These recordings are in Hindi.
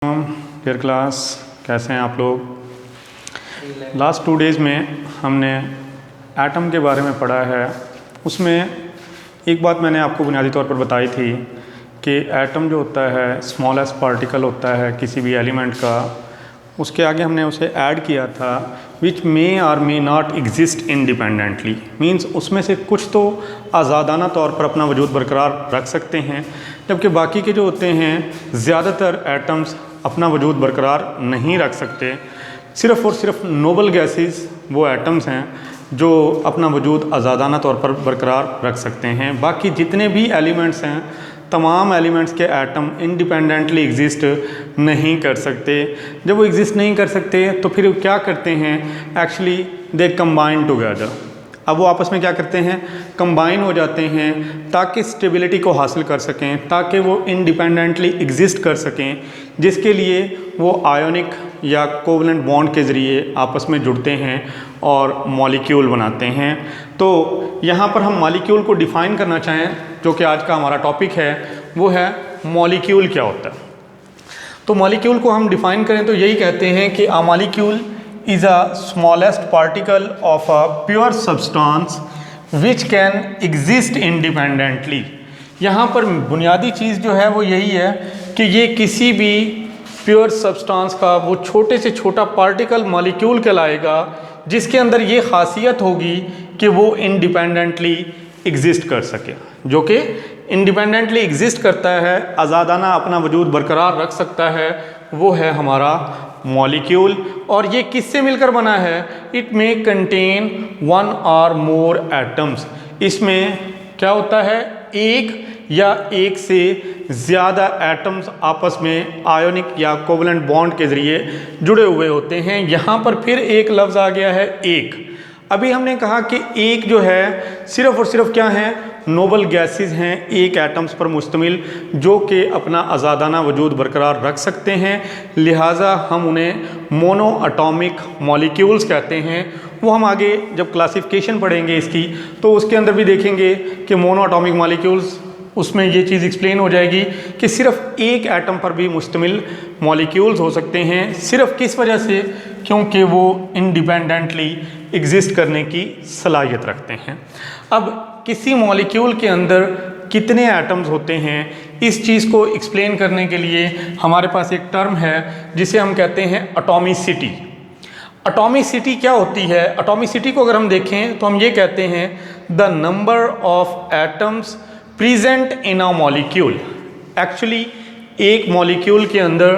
डियर क्लास, कैसे हैं आप लोग। लास्ट 2 डेज़ में हमने एटम के बारे में पढ़ा है। उसमें एक बात मैंने आपको बुनियादी तौर पर बताई थी कि एटम जो होता है स्मॉलेस्ट पार्टिकल होता है किसी भी एलिमेंट का। उसके आगे हमने उसे ऐड किया था विच मे और may not exist independently. Means उसमें से कुछ तो आज़ादाना तौर पर अपना वजूद बरकरार रख सकते हैं, जबकि बाकी के जो होते हैं ज़्यादातर एटम्स अपना वजूद बरकरार नहीं रख सकते। सिर्फ़ और सिर्फ नोबल गैसेस वो एटम्स हैं जो अपना वजूद आज़ादाना तौर पर बरकरार रख सकते हैं। बाकी जितने भी एलिमेंट्स हैं, तमाम एलिमेंट्स के एटम इंडिपेंडेंटली एग्जिस्ट नहीं कर सकते। जब वो एग्जिस्ट नहीं कर सकते तो फिर क्या करते हैं, एक्चुअली दे कंबाइन टुगेदर। अब वो आपस में क्या करते हैं, कंबाइन हो जाते हैं ताकि स्टेबिलिटी को हासिल कर सकें, ताकि वो इंडिपेंडेंटली एग्जिस्ट कर सकें, जिसके लिए वो आयोनिक या कोवलेंट बॉन्ड के ज़रिए आपस में जुड़ते हैं और मॉलिक्यूल बनाते हैं। तो यहाँ पर हम मॉलिक्यूल को डिफ़ाइन करना चाहें, जो कि आज का हमारा टॉपिक है, वो है मॉलिक्यूल क्या होता है। तो मॉलिक्यूल को हम डिफ़ाइन करें तो यही कहते हैं कि a molecule is a smallest particle of a pure substance which can exist independently। यहाँ पर बुनियादी चीज़ जो है वो यही है कि ये किसी भी प्योर सब्सटेंस का वो छोटे से छोटा पार्टिकल मॉलिक्यूल कहलाएगा, जिसके अंदर ये खासियत होगी कि वो इंडिपेंडेंटली एग्जिस्ट कर सके। जो कि इंडिपेंडेंटली एग्जिस्ट करता है, आज़ादाना अपना वजूद बरकरार रख सकता है, वो है हमारा मॉलिक्यूल। और ये किससे मिलकर बना है, इट मे कंटेन 1 और मोर एटम्स। इसमें क्या होता है, एक या एक से ज़्यादा एटम्स आपस में आयोनिक या कोवलेंट बॉन्ड के ज़रिए जुड़े हुए होते हैं। यहाँ पर फिर एक लफ्ज़ आ गया है एक। अभी हमने कहा कि एक जो है सिर्फ़ और सिर्फ क्या है, नोबल गैसेस हैं, एक एटम्स पर मुश्तमिल, जो कि अपना आज़ादाना वजूद बरकरार रख सकते हैं। लिहाजा हम उन्हें मोनो एटॉमिक मॉलिक्यूल्स कहते हैं। वो हम आगे जब क्लासिफिकेशन पढ़ेंगे इसकी तो उसके अंदर भी देखेंगे कि मोनो एटॉमिक मॉलिक्यूल्स, उसमें ये चीज़ एक्सप्लेन हो जाएगी कि सिर्फ एक एटम पर भी मुश्तमिल मॉलिक्यूल्स हो सकते हैं। सिर्फ किस वजह से, क्योंकि वो इंडिपेंडेंटली एग्जिस्ट करने की सलाहियत रखते हैं। अब किसी मॉलिक्यूल के अंदर कितने एटम्स होते हैं, इस चीज़ को एक्सप्लेन करने के लिए हमारे पास एक टर्म है जिसे हम कहते हैं एटॉमिसिटी। एटॉमिसिटी क्या होती है? एटॉमिसिटी को अगर हम देखें तो हम ये कहते हैं the number of atoms present in a molecule. Actually एक मॉलिक्यूल के अंदर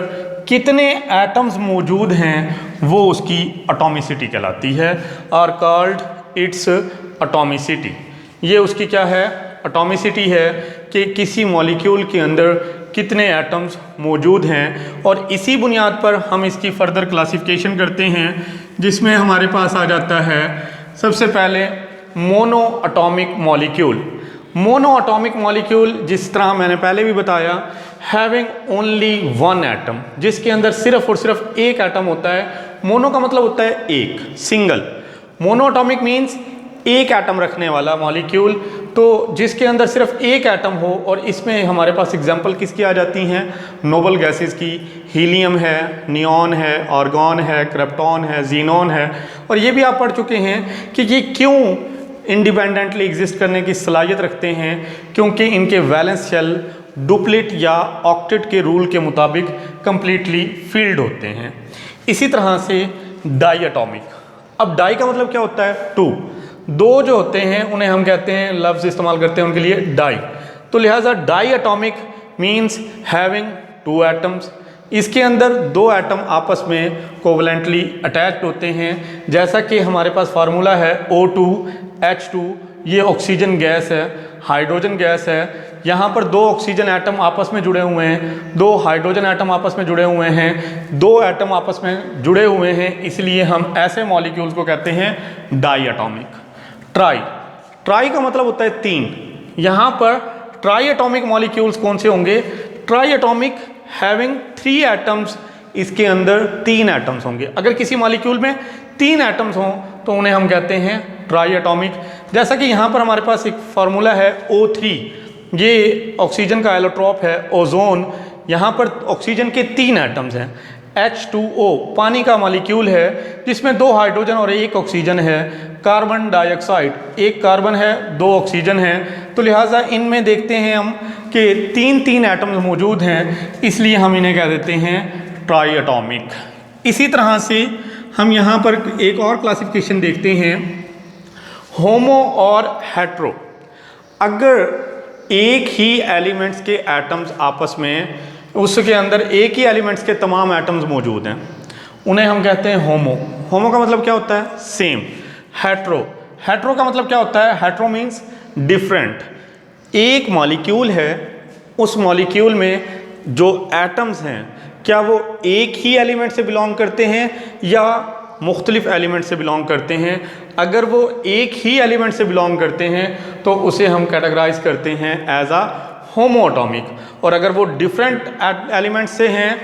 कितने एटम्स मौजूद हैं वो उसकी एटॉमिसिटी कहलाती है, और कॉल्ड इट्स एटॉमिसिटी। ये उसकी क्या है, एटॉमिसिटी है कि किसी मॉलिक्यूल के अंदर कितने एटम्स मौजूद हैं। और इसी बुनियाद पर हम इसकी फर्दर क्लासिफिकेशन करते हैं, जिसमें हमारे पास आ जाता है सबसे पहले mono atomic molecule. Mono atomic molecule, जिस तरह मैंने पहले भी बताया, हैविंग ओनली 1 एटम, जिसके अंदर सिर्फ और सिर्फ एक एटम होता है। मोनो का मतलब होता है एक, सिंगल। मोनो एटॉमिक मीन्स एक एटम रखने वाला मॉलिक्यूल, तो जिसके अंदर सिर्फ एक एटम हो। और इसमें हमारे पास एग्जांपल किसकी आ जाती हैं, नोबल गैसेस की। हीलियम है, नियॉन है, आर्गॉन है, क्रिप्टॉन है, जीनॉन है। और ये भी आप पढ़ चुके हैं कि ये क्यों इंडिपेंडेंटली एग्जिस्ट करने की सलाहियत रखते हैं, क्योंकि इनके वैलेंस शेल डुप्लेट या ऑक्टेट के रूल के मुताबिक कंप्लीटली फील्ड होते हैं। इसी तरह से डाई एटॉमिक। अब डाई का मतलब क्या होता है, 2। दो जो होते हैं उन्हें हम कहते हैं, लफ्ज़ इस्तेमाल करते हैं उनके लिए डाई। तो लिहाजा di atomic means having 2 atoms. इसके अंदर 2 एटम आपस में कोवलेंटली अटैच्ड होते हैं। जैसा कि हमारे पास फार्मूला है O2 H2, ये ऑक्सीजन गैस है, हाइड्रोजन गैस है। यहाँ पर 2 ऑक्सीजन एटम आपस में जुड़े हुए हैं, 2 हाइड्रोजन एटम आपस में जुड़े हुए हैं, 2 एटम आपस में जुड़े हुए हैं। इसलिए हम ऐसे मॉलिक्यूल्स को कहते हैं डाई एटॉमिक। ट्राई का मतलब होता है 3। यहाँ पर ट्राई एटॉमिक मॉलिक्यूल्स कौन से होंगे, ट्राई एटॉमिक हैविंग 3 एटम्स, इसके अंदर 3 एटम्स होंगे। अगर किसी मॉलिक्यूल में 3 एटम्स हों तो उन्हें हम कहते हैं ट्राई एटॉमिक। जैसा कि यहाँ पर हमारे पास एक फार्मूला है O3, ये ऑक्सीजन का एलोट्रॉप है, ओजोन, यहाँ पर ऑक्सीजन के 3 एटम्स हैं। H2O पानी का मॉलिक्यूल है जिसमें 2 हाइड्रोजन और 1 ऑक्सीजन है। कार्बन डाइऑक्साइड, 1 कार्बन है 2 ऑक्सीजन है, तो लिहाजा इनमें देखते हैं हम कि 3 एटम्स मौजूद हैं, इसलिए हम इन्हें कह देते हैं ट्राई एटॉमिक। इसी तरह से हम यहाँ पर एक और क्लासिफिकेशन देखते हैं, होमो और हेट्रो। अगर एक ही एलिमेंट्स के एटम्स आपस में, उसके अंदर एक ही एलिमेंट्स के तमाम एटम्स मौजूद हैं, उन्हें हम कहते हैं होमो। होमो का मतलब क्या होता है? सेम। हेट्रो, हेट्रो का मतलब क्या होता है? Hetero means different. एक मॉलिक्यूल है, उस मॉलिक्यूल में जो एटम्स हैं क्या वो एक ही एलिमेंट से बिलोंग करते हैं या मुख्तलिफ एलिमेंट से बिलोंग करते हैं। अगर वो एक ही एलिमेंट से बिलोंग करते हैं तो उसे हम कैटेगराइज करते हैं एज अ होमो एटॉमिक, और अगर वो डिफरेंट एलिमेंट से हैं,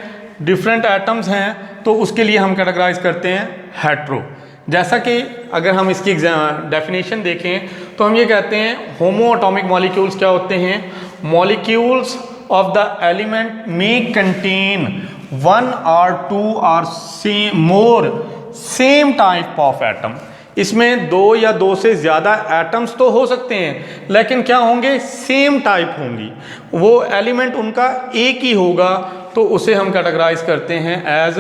डिफरेंट एटम्स हैं, तो उसके लिए हम कैटेगराइज करते हैं हेट्रो। जैसा कि अगर हम इसकी डेफिनेशन देखें तो हम ये कहते हैं होमो एटॉमिक मॉलिक्यूल्स क्या होते हैं? मॉलिक्यूल्स ऑफ द एलिमेंट में contain 1 or 2 or more same type of atom. इसमें 2 या 2 से ज़्यादा एटम्स तो हो सकते हैं, लेकिन क्या होंगे? सेम टाइप होंगी, वो एलिमेंट उनका एक ही होगा, तो उसे हम कैटेगराइज करते हैं एज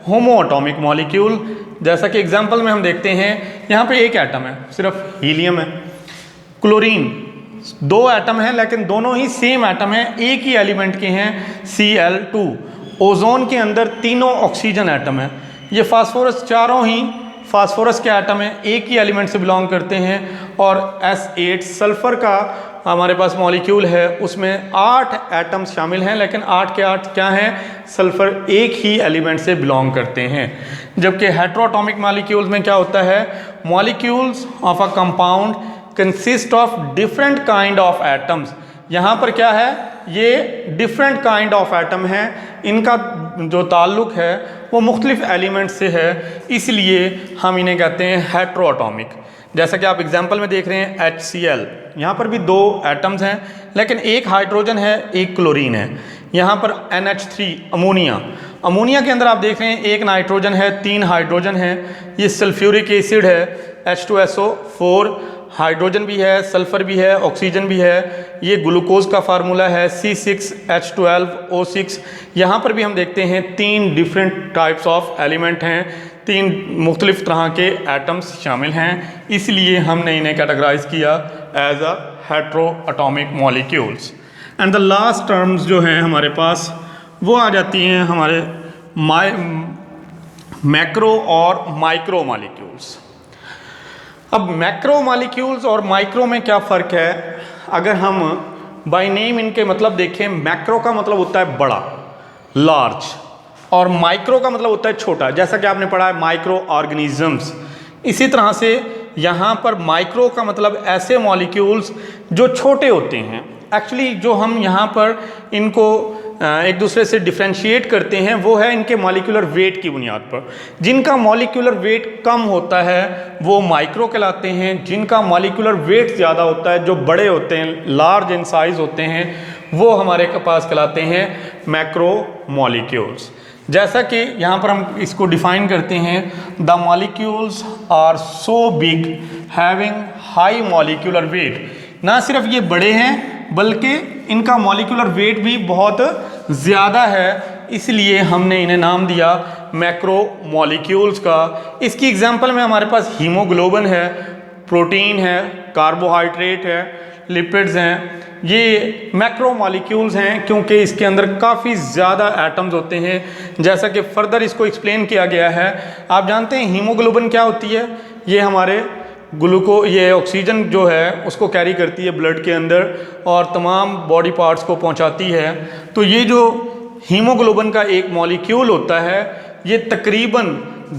होमो एटॉमिक मॉलिक्यूल। जैसा कि एग्जांपल में हम देखते हैं, यहाँ पे एक एटम है, सिर्फ हीलियम है। क्लोरीन 2 एटम हैं, लेकिन दोनों ही सेम एटम हैं, एक ही एलिमेंट के हैं, Cl2। ओजोन के अंदर 3 ऑक्सीजन एटम है। ये फास्फोरस, चारों ही फास्फोरस के एटम हैं, एक ही एलिमेंट से बिलोंग करते हैं। और S8 सल्फर का हमारे पास मॉलिक्यूल है, उसमें 8 एटम्स शामिल हैं, लेकिन 8 के 8 क्या हैं? सल्फर एक ही एलिमेंट से बिलोंग करते हैं। जबकि हेट्रोएटॉमिक मॉलिक्यूल्स में क्या होता है? Molecules of a compound consist of different kind of atoms. यहाँ पर क्या है? ये डिफरेंट काइंड ऑफ एटम हैं, इनका जो ताल्लुक है वो मुख्तलिफ एलिमेंट से है, इसलिए हम इन्हें कहते हैं हेट्रोएटॉमिक। जैसा कि आप एग्जांपल में देख रहे हैं HCl, यहाँ पर भी 2 एटम्स हैं, लेकिन एक हाइड्रोजन है, एक क्लोरीन है। यहाँ पर NH3 अमोनिया, अमोनिया के अंदर आप देख रहे हैं 1 नाइट्रोजन है, 3 हाइड्रोजन है। ये सल्फ्यूरिक एसिड है, H2SO4, हाइड्रोजन भी है, सल्फर भी है, ऑक्सीजन भी है। ये ग्लूकोज का फार्मूला है C6H12O6। यहाँ पर भी हम देखते हैं 3 डिफरेंट टाइप्स ऑफ एलिमेंट हैं, 3 मुख्तलिफ तरह के एटम्स शामिल हैं, इसलिए हमने इन्हें कैटेगराइज किया as a heteroatomic molecules. And the last terms जो हैं हमारे पास वो आ जाती हैं हमारे मैक्रो और माइक्रो मॉलिक्यूल्स। अब मैक्रो मॉलिक्यूल्स और माइक्रो में क्या फ़र्क है? अगर हम बाय नेम इनके मतलब देखें, मैक्रो का मतलब होता है बड़ा, लार्ज, और माइक्रो का मतलब होता है छोटा, जैसा कि आपने पढ़ा है माइक्रो ऑर्गेनिजम्स। इसी तरह से यहाँ पर माइक्रो का मतलब ऐसे मॉलिक्यूल्स जो छोटे होते हैं। एक्चुअली जो हम यहाँ पर इनको एक दूसरे से डिफ्रेंशिएट करते हैं वो है इनके मॉलिक्यूलर वेट की बुनियाद पर। जिनका मॉलिक्यूलर वेट कम होता है वो माइक्रो कहलाते हैं, जिनका मॉलिक्यूलर वेट ज़्यादा होता है, जो बड़े होते हैं, लार्ज इन साइज होते हैं, वो हमारे पास कहलाते हैं मैक्रो मॉलिक्यूल्स। जैसा कि यहाँ पर हम इसको डिफाइन करते हैं, the molecules are so big having high molecular weight. ना सिर्फ ये बड़े हैं बल्कि इनका मॉलिक्यूलर वेट भी बहुत ज़्यादा है, इसलिए हमने इन्हें नाम दिया मैक्रो मॉलिक्यूल्स का। इसकी एग्जांपल में हमारे पास हीमोग्लोबिन है, प्रोटीन है, कार्बोहाइड्रेट है, लिपिड्स हैं। ये मैक्रो मॉलिक्यूल्स हैं क्योंकि इसके अंदर काफ़ी ज़्यादा एटम्स होते हैं। जैसा कि फर्दर इसको एक्सप्लेन किया गया है, आप जानते हैं हीमोग्लोबिन क्या होती है? ये हमारे ये ऑक्सीजन जो है उसको कैरी करती है ब्लड के अंदर और तमाम बॉडी पार्ट्स को पहुंचाती है। तो ये जो हीमोग्लोबिन का एक मॉलिक्यूल होता है, ये तकरीबन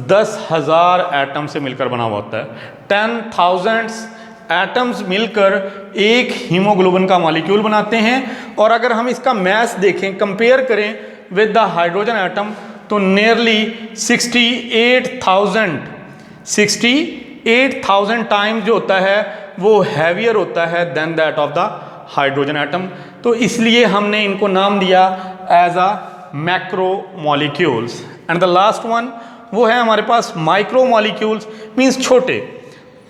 10,000 एटम से मिलकर बना हुआ होता है। 10,000 एटम्स मिलकर एक हीमोग्लोबिन का मॉलिक्यूल बनाते हैं। और अगर हम इसका मैस देखें, कंपेयर करें विद द हाइड्रोजन एटम, तो नियरली 68,000 टाइम्स जो होता है वो हैवियर होता है then that of the hydrogen atom. तो इसलिए हमने इनको नाम दिया as a macro molecules. And the last one वो है हमारे पास माइक्रो मॉलिक्यूल्स, मीन्स छोटे,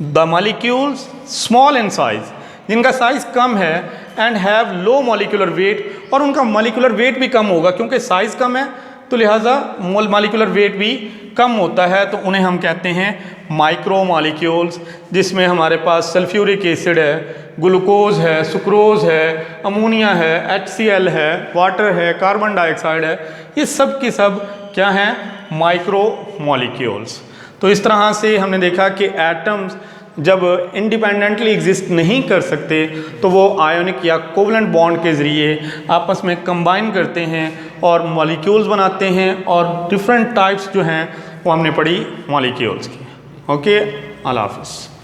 the molecules small in size, जिनका साइज कम है and have low molecular weight, और उनका मॉलिक्यूलर वेट भी कम होगा क्योंकि साइज कम है तो लिहाजा मॉलिक्यूलर वेट भी कम होता है, तो उन्हें हम कहते हैं माइक्रो मॉलिक्यूल्स, जिसमें हमारे पास सल्फ्यूरिक एसिड है, ग्लूकोज है, सुक्रोज है, अमोनिया है, HCl है, वाटर है, कार्बन डाइऑक्साइड है, ये सब की सब क्या हैं, माइक्रो मॉलिक्यूल्स। तो इस तरह से हमने देखा कि एटम्स जब इंडिपेंडेंटली एग्जिस्ट नहीं कर सकते तो वो आयोनिक या कोवलेंट बॉन्ड के ज़रिए आपस में कंबाइन करते हैं और मॉलिक्यूल्स बनाते हैं, और डिफरेंट टाइप्स जो हैं वो हमने पढ़ी मॉलिक्यूल्स की। ओके, अल्लाह हाफ़िज़।